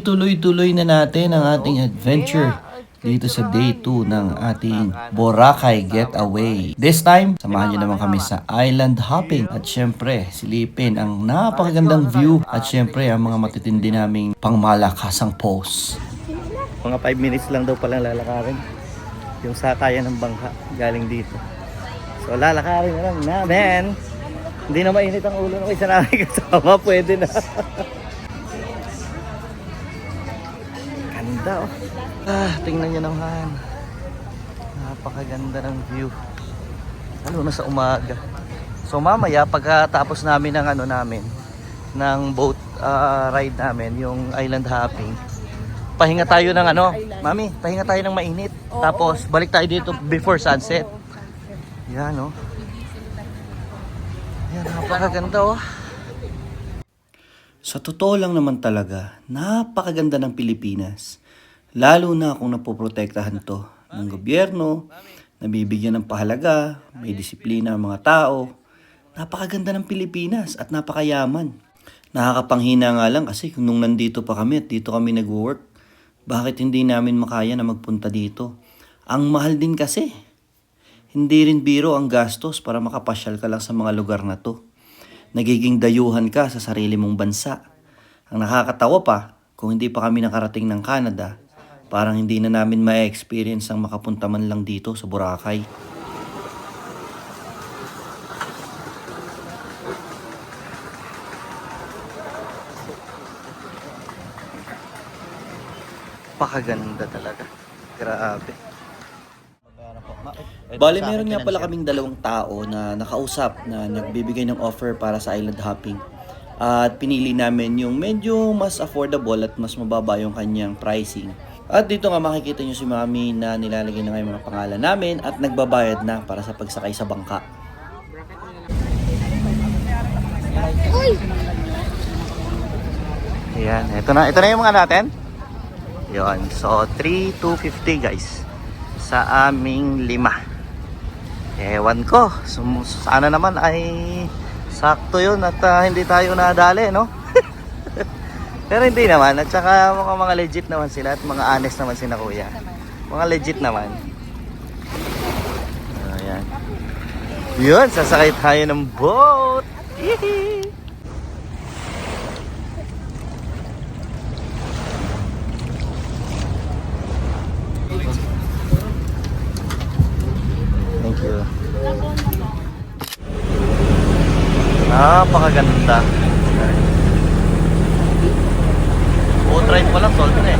ituloy-tuloy na natin ang ating adventure dito sa day 2 ng ating Boracay Getaway. This time, samahan niyo naman kami sa island hopping at syempre silipin ang napakagandang view at syempre ang mga matitindi naming pangmalakasang pose. Mga 5 minutes lang daw palang lalakarin yung sakayan ng bangka galing dito. So lalakarin na lang namin. Hindi na mainit ang ulo ng isa namin kasama, pwede na. Ganda oh. Tingnan nyo naman. Napakaganda ng view. Lalo na sa umaga. So mamaya pagkatapos namin ng ng boat ride namin, yung island hopping, pahinga tayo ng Mami, pahinga tayo ng mainit. Tapos balik tayo dito before sunset. Yan oh. Yan, napakaganda oh. Sa totoo lang naman talaga, napakaganda ng Pilipinas. Lalo na kung napoprotektahan to ng gobyerno, nabibigyan ng pahalaga, may disiplina ang mga tao. Napakaganda ng Pilipinas at napakayaman. Nakakapanghina nga lang kasi nung nandito pa kami at dito kami nag-work, bakit hindi namin makaya na magpunta dito? Ang mahal din kasi. Hindi rin biro ang gastos para makapasyal ka lang sa mga lugar na to. Nagiging dayuhan ka sa sarili mong bansa. Ang nakakatawa pa, kung hindi pa kami nakarating ng Canada, parang hindi na namin ma-experience ang makapunta man lang dito sa Boracay. Pakaganda talaga. Grabe. Bale, meron nga pala kaming dalawang tao na nakausap na nagbibigay ng offer para sa island hopping. At pinili namin yung medyo mas affordable at mas mababa yung kanyang pricing. At dito nga makikita nyo si Mami na nilalagay na nga yung mga pangalan namin at nagbabayad na para sa pagsakay sa bangka. Ayan, ito na yung mga natin. Yun, so 3,250 guys sa aming 5. Ewan ko, sana naman ay sakto yun at hindi tayo nadali, no? Pero hindi naman, at saka mga legit naman sila at mga honest naman sila kuya. Mga legit naman. Ayan. Yun, sasakay tayo ng boat. Yee! Thank you. Napakaganda. Boat ride pa lang, sold na eh.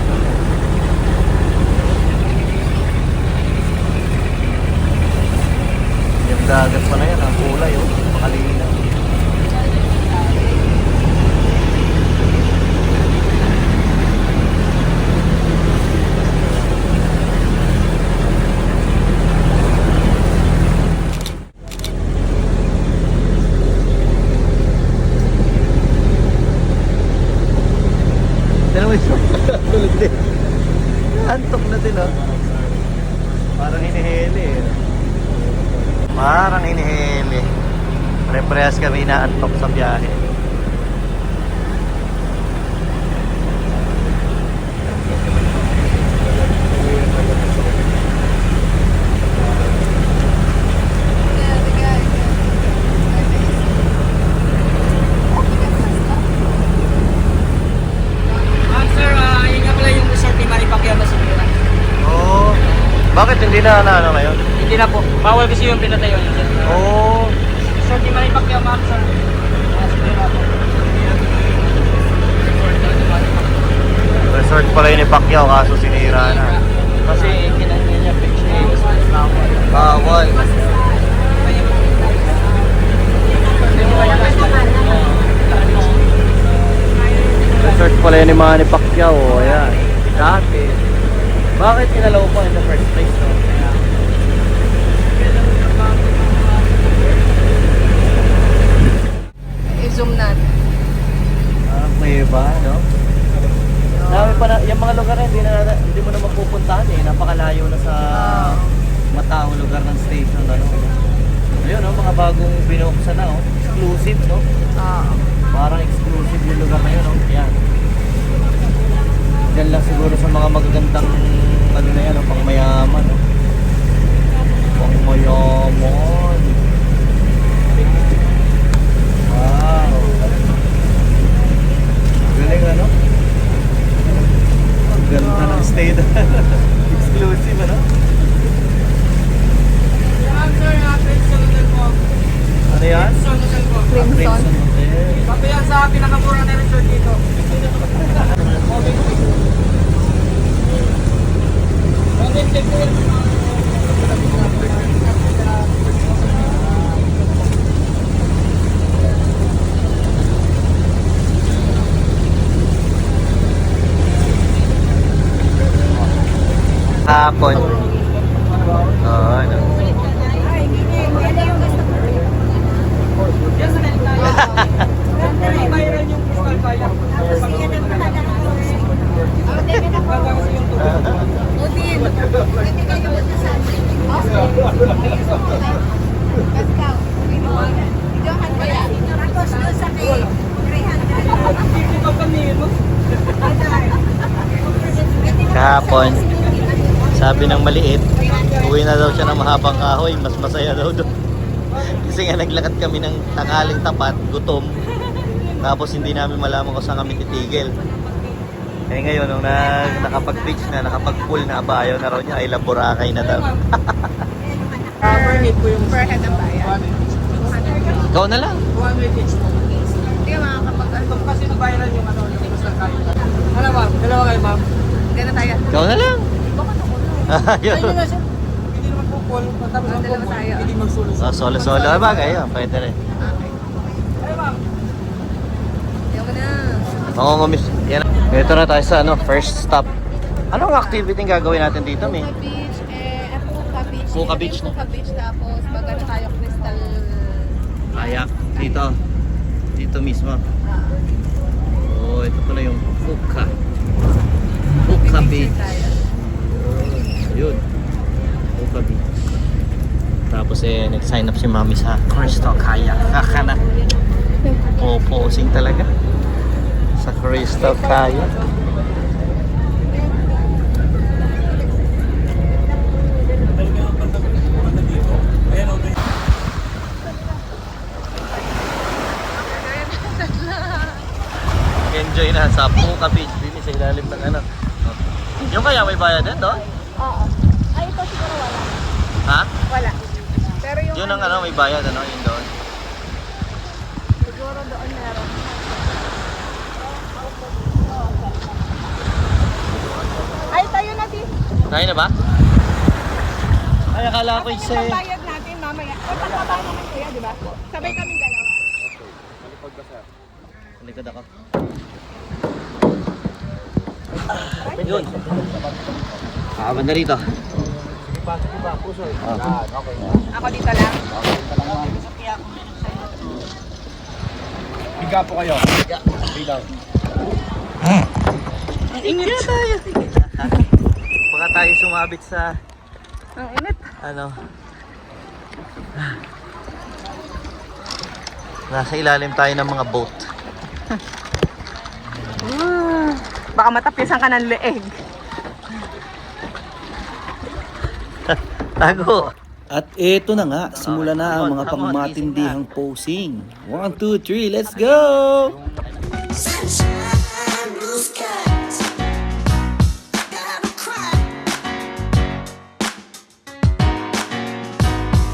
Yung dagat pa na yan, ang kulay oh. Makalinaw. Tulog din. Antok na din oh. Parang inihili eh. Parang inihili. Pare-parehas kami na antok sa biyahe. Bakit hindi na ngayon? Hindi na po. Bawal kasi yung pinatayo niya dyan. Oh. Sir, di man ipakyaw ma'am, sir. Sige na po. Resort pala yun ni Pacquiao kaso sinira na. Kasi kinanya niya picture. Bawal. Resort pala yun ni Manny Pacquiao. Ayan. Dati. Bakit kinalaw pa in the first place, no? I-zoom natin. May iba, no? Dami pa na, yung mga lugar na hindi mo na mapupuntahan eh. Napakalayo na sa mataong lugar ng station, ano? Ayun, no? Mga bagong binuksan na, oh. Exclusive, no? Parang exclusive yung lugar na yun, no? Yan. gandang ano na yan, pang mayaman. Pang mayaman. Wow. Galing ano? Ang ganda ng stay doon. Exclusive ano? Sir, Crimson Hotel po. Ano yan? Crimson Hotel po. Crimson Hotel. Sabi yan sa pinakamura na resort dito. Hapon. Oo, ano. Bayaran yung fiscal kaya. Kahapon, sabi ng maliit, uwi na daw siya ng mahabang kahoy, mas masaya daw doon. Kasi nga naglakad kami ng tanghaling tapat, gutom. Tapos hindi namin malaman kung saan kami titigil. Kaya ngayon, nung nakapag-beach na, nakapag-pool na, ayaw na raw niya, ay Boracay na daw. Per head po yung Per head ang bayan. Ikaw na lang. 200 each po. Hindi ka makakapag... Kasi nabayaran yung ano, yung fiscal kaya. Ano ma'am? Dalawa kayo ma'am? Gano'n tayo. Ikaw na lang. Baka na ko na. Ayaw. Ayun na siya. Hindi naman po call. Tapos ang Dalawa po, tayo. hindi magsulo. Oh, solo-solo. Ay, bagay yun. Pwede rin. Okay. Ay ma'am. Ayaw ko na. Oo, mamis. Yan. Ito na tayo sa ano, first stop. Anong activity ang gagawin natin dito, Mi? Puka Beach, Puka Beach. Puka Beach na? Puka Beach tapos magano tayo crystal... Kayak. Dito. Dito mismo. Oh, ito pala yung Puka. Puka Beach. tayo. Ayun. Puka Beach. Tapos nag-sign up si Mami sa Crystal Kayak. Kakana. Posing talaga. Sa Crystal Kayak. Enjoy na sa Puka Beach. Dito sa ilalim ng ano. Yung kaya may bayad din doon? Oo. Ay, ito siguro wala. Ha? Wala. Pero yung... Yun ang ano, may bayad ano, yun doon. Siguro doon meron. Ay, tayo na din. Kaya na ba? Ay, akala ko isa Yung bayad natin mamaya. O, pagbaba naman kuya, di ba? Sabay kami dalawa. Likod ako. Yun. Banda rito. Ako dito lang. Biga po kayo. Bilang. Ang init tayo. Baka tayo sumabit sa Ang init. ano. Nasa ilalim tayo ng mga boat. Baka matapisan ka ng leeg. Tago. At eto na nga, simula na ang mga pangmatindihang posing. 1, 2, 3, let's go! Sunshine, blue skies. Gotta cry.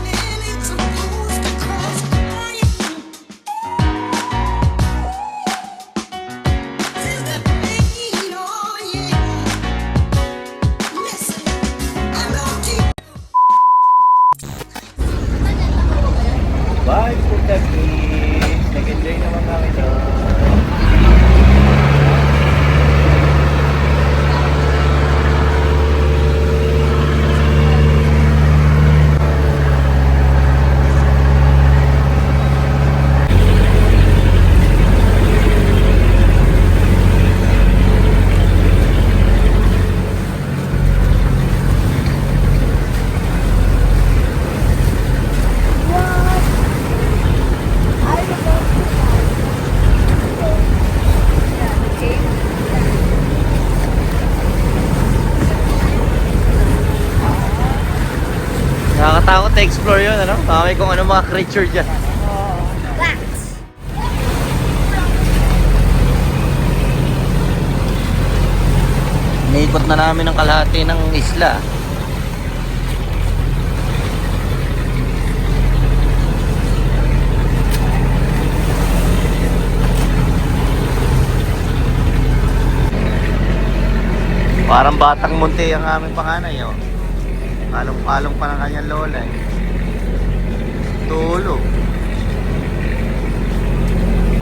Minutes of blues to cross crying. Feel that pain, oh yeah. Listen, I know deep. Bye, Puka Beach. Nag-enjoy naman kami doon. natin explore yun, ano? Mamay kung ano mga creature dyan. Naikot na namin ang kalahati ng isla. Parang batang munti ang aming panganay, oh. Palong-palong pa ng kanyang lola, eh. Tulog.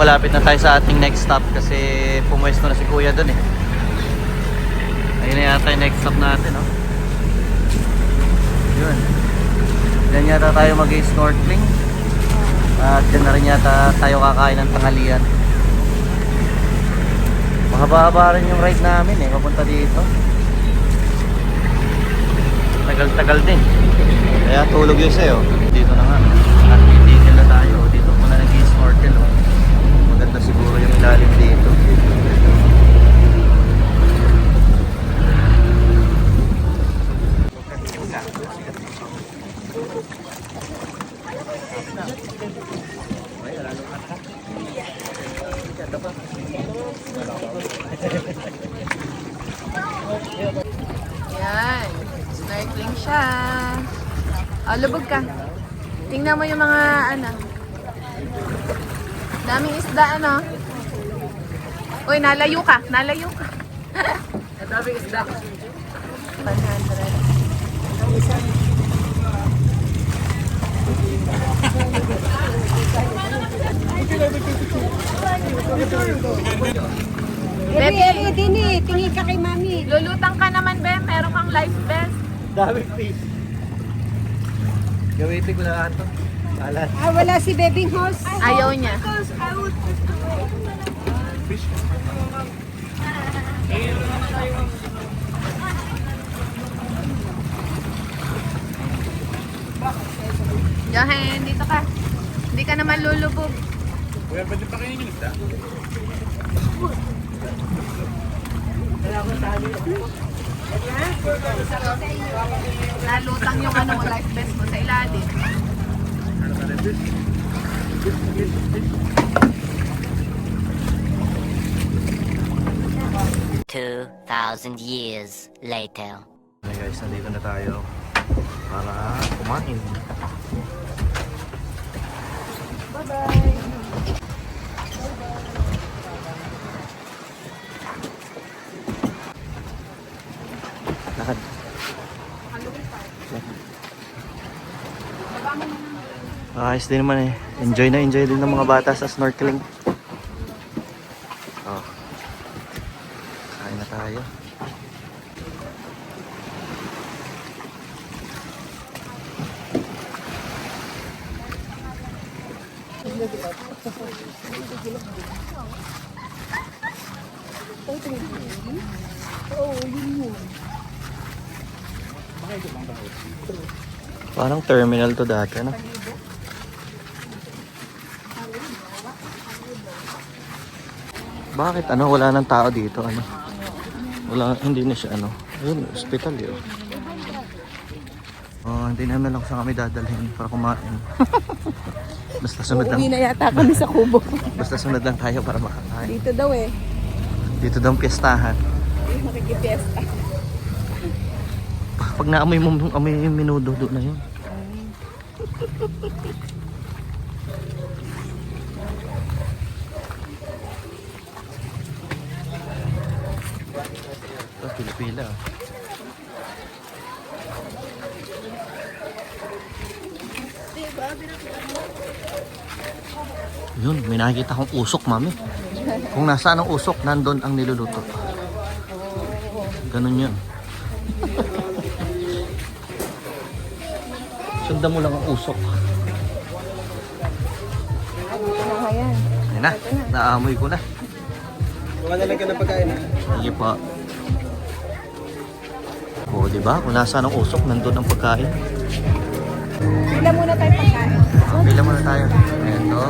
Malapit na tayo sa ating next stop kasi pumwesto na si kuya dun, eh. Ayun na yata yung next stop natin, oh. Yun. Diyan yata tayo mag-snorkeling. At dyan na rin yata tayo kakain ng tanghalian. Mahaba-haba rin yung ride namin, eh, papunta dito. Tagal-tagal din. Kaya tulog yun sa'yo. Dito na nga. At titigil na tayo. Dito muna nag-snorkel, oh. Maganda siguro yung ilalim dito. Yan. Snorkeling siya. Oh, lubog ka. Tingnan mo yung mga ano. Daming isda, ano. Uy, nalayo ka. Nalayo ka. Daming isda. 100. Baby, din eh. Tingin ka kay mami. Lulutang ka naman, be. Meron kang life vest. Daming fish. Gamitin ko na ito. Alas. Ah, wala si Bebing Horse. Ayaw niya. Johan, dito ka. Hindi ka naman lulubog. Kuya, pwede pa kayo yung isda? Nalutang yung ano, life vest mo sa ilalim. 2,000 years later. Okay guys, nandito na tayo para kumain. Lakad. Ayos din naman, eh. Enjoy na enjoy din ng mga bata sa snorkeling. Oh. Kain na tayo. Parang terminal to dati, ano? Bakit ano, wala nang tao dito, ano? Wala, hindi na siya, ano? Ayun, hospital yun. Oh, hindi namin lang kung saan kami dadalhin para kumain. Basta sunod lang. Uwi na yata kami sa kubo. Basta sunod lang tayo para makakain. Dito daw eh. Dito daw ang piyestahan. Makikipiesta. Pag naamoy mo, amoy yung minudo doon na yun. Ito, pila-pila. Yun, may nakikita akong usok, mami. Kung nasaan ang usok, nandun ang niluluto. Ganun yun. Sundan mo lang ang usok. Ayan. Ayun na, naamoy ko na. Kuha na lang ka ng pagkain, ha? Sige pa. O, diba? Kung nasaan ang usok, nandun ang pagkain. Pila muna tayo pagkain. Pila muna tayo. Eto.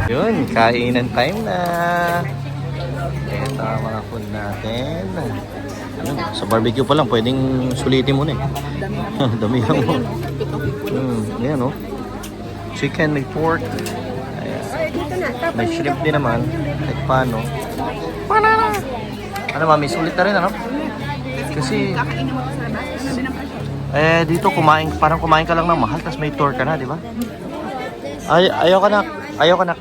Yun, kainan time na. Eto ang mga food natin. Sa barbecue pa lang, pwedeng sulitin mo na eh. Dami lang mo. Ayan oh. Chicken, may pork. Ayan. May shrimp din naman. Kahit paano. Ano mami, sulit na rin ano? Kasi dito parang kumain ka lang ng mahal tapos may tour ka na, di ba? Ayaw ka na.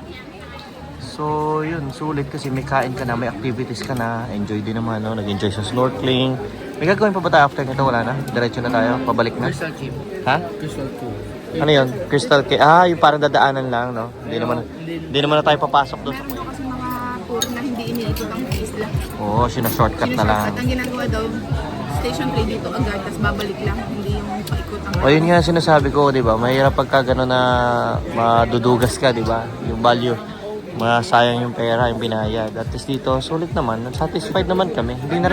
So yun, sulit kasi may kain ka na, may activities ka na, enjoy din naman, no? Nag-enjoy sa snorkeling. May gagawin pa ba tayo after nito? Wala na? Diretso na tayo? Pabalik na? Crystal Cave. Ha? Crystal Cave. Ano yun? Crystal Cave. Yung parang dadaanan lang, no? Hindi naman na tayo papasok doon sa Meron daw kasi mga tour na hindi iniikot ang isla. Oo, sinashortcut na lang. At ang ginagawa daw, station 3 dito agad, tapos babalik lang. Hindi yung paikot ang... O yun nga sinasabi ko, di ba? Mahirap pagka gano'n na madudugas ka, di ba? Yung value. Masayang yung pera, yung binayad. At least dito, sulit naman. Satisfied naman kami. Hindi na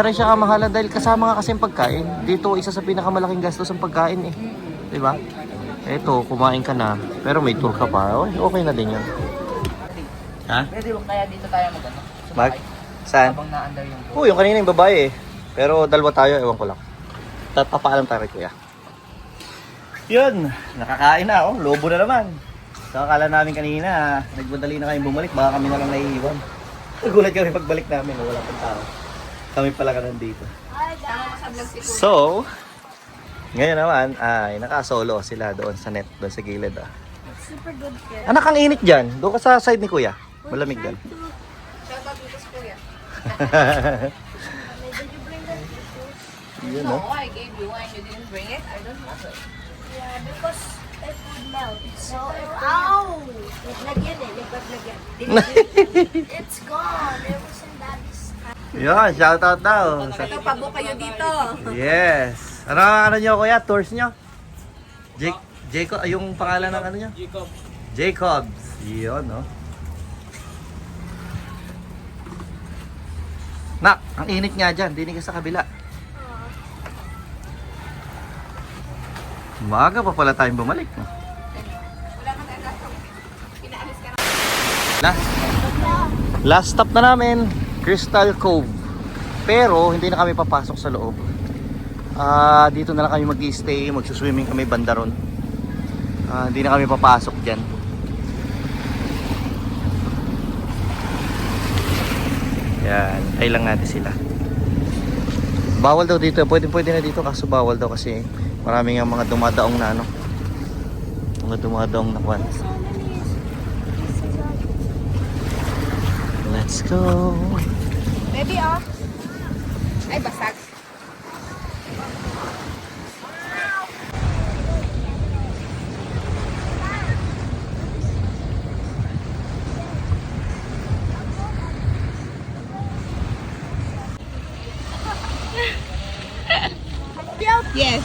rin siya kamahalan dahil kasama nga kasi yung pagkain. Dito, isa sa pinakamalaking gastos ang pagkain eh. Di ba? Eto, kumain ka na. Pero may tour ka pa. Okay na din yun. Ha? Pwede mo kaya dito tayo mag-ano? Mag? Saan? Habang na-under yung boat. Yung kanina yung babae eh. Pero dalawa tayo, ewan ko lang. Papaalam tayo kay kuya. Yun, nakakain na oh. Lobo na naman. So akala namin kanina, nagmadali na kayong bumalik. Baka kami na lang naiiwan. Nagulat kami pagbalik namin, wala pang tao. Kami pala ka nandito. So, ngayon naman, ay naka-solo sila doon sa net, doon sa gilid. Super good kid. Anak, ang init dyan. Doon ka sa side ni kuya. Malamig dyan. Shoutout dito sa kuya. Did you bring the Yun, No, no? I gave you and you didn't bring it. I don't know. Yeah, because it would melt. So, ow! Naglagyan eh. Naglagyan. It's gone. It was in daddy's time. Yun, shoutout daw. Ito, pabo kayo dito. Yes. Ano nyo kuya? Tours nyo? Jacob, yung pangalan ng ano nyo? Jacob. Jacobs. Yun, no? Nak, ang init nga dyan. Dinig ka sa kabila. Maaga pa pala tayong bumalik. No? Wala ka na pinaalis ka na. Last stop na namin, Crystal Cove. Pero hindi na kami papasok sa loob. Dito na lang kami mag-i-stay, magsuswimming kami banda ron. Hindi na kami papasok dyan. Yan, ay lang natin sila. Bawal daw dito, pwede na dito kaso bawal daw kasi marami nga mga dumadaong na ano. Mga dumadaong na kwan. Let's go. Baby, oh. Ay, basag. Yes.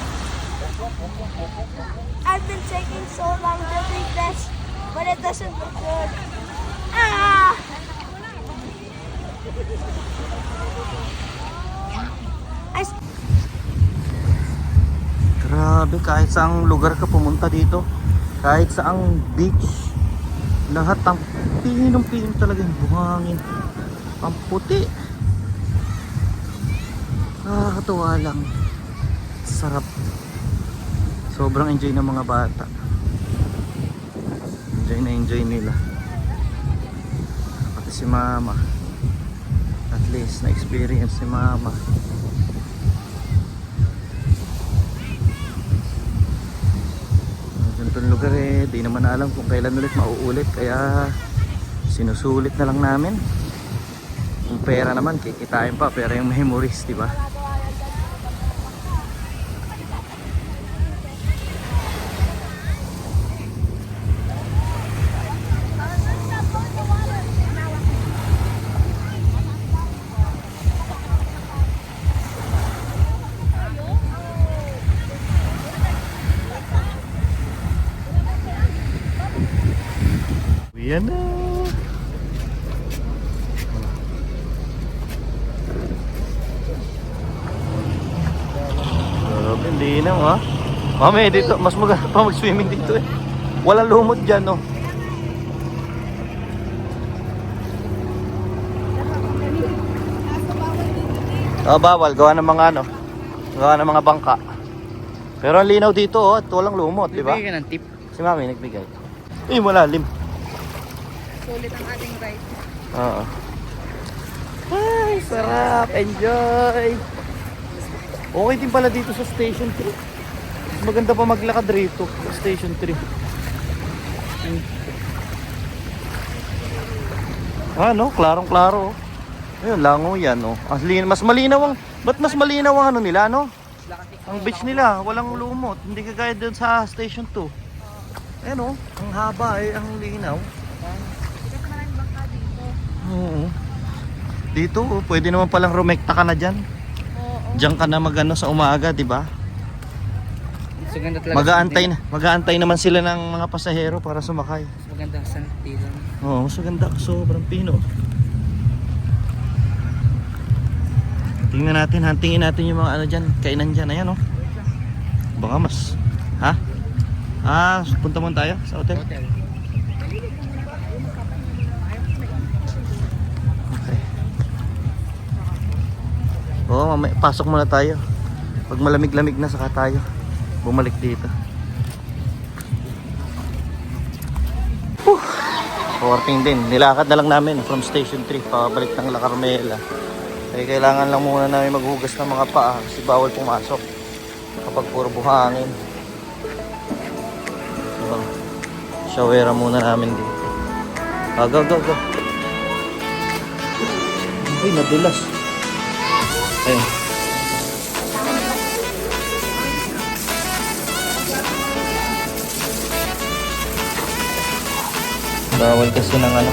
I've been taking so long to drink this, but it doesn't look good. Ah! Grabe, kahit saang lugar ka pumunta dito, kahit saang beach, lahat ang pinong-pinom talaga yung buhangin. Ang puti. Nakakatuwa lang. Sarap. Sobrang enjoy ng mga bata. Enjoy nila. Pati si mama. At least na-experience si mama. Ganitong lugar di naman alam kung kailan ulit mauulit. Kaya sinusulit na lang namin. Yung pera naman, kikitain pa. Pero yung memories, diba? Yan na. Grabe, linaw ha. Mami, dito, mas maganda pa mag-swimming dito eh. Walang lumot dyan, no. Bawal. Gawa ng mga ano. Gawa ng mga bangka. Pero ang linaw dito at walang lumot, di ba? Bibigyan ka ng tip. Si Mami nagbigay. Malalim. Sulit ang ating ride. Oo. Ay, sarap. Enjoy. Okay din pala dito sa Station 3. Maganda pa maglakad rito sa Station 3. No? Klarong-klaro. Ayun, lango yan, oh. Mas malinaw ang... Ba't mas malinaw ang ano nila, no? Ang beach nila, walang lumot. Hindi kagaya doon sa Station 2. Ayun, oh. Ang haba, ang linaw. Oo. Dito, pwede naman palang rumekta ka na dyan. Diyan ka na magano sa umaga, di ba? Mas maganda talaga. Mag-aantay naman sila ng mga pasahero para sumakay. Mas maganda sa dito. Oo, mas maganda. Sobrang pino. Tingnan natin, huntingin natin yung mga ano dyan, kainan dyan. Ayan, oh. Baka mas... Ha? Punta muna tayo sa hotel. Okay. Oo, pasok muna tayo. Pag malamig-lamig na, saka tayo bumalik dito. Working din. Nilakad na lang namin from Station 3 pabalik ng La Carmela. Kailangan lang muna namin maghugas ng mga paa kasi bawal pumasok kapag puro buhangin. So, showera muna namin dito. Go. Ay, nadulas. Ayun. Bawal kasi ng ano.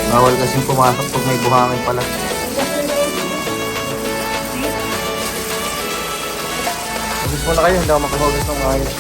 Bawal kasi pumasok pag may buhangin pala. Gusto mo na kayo, hindi ako makahugas ng ayos.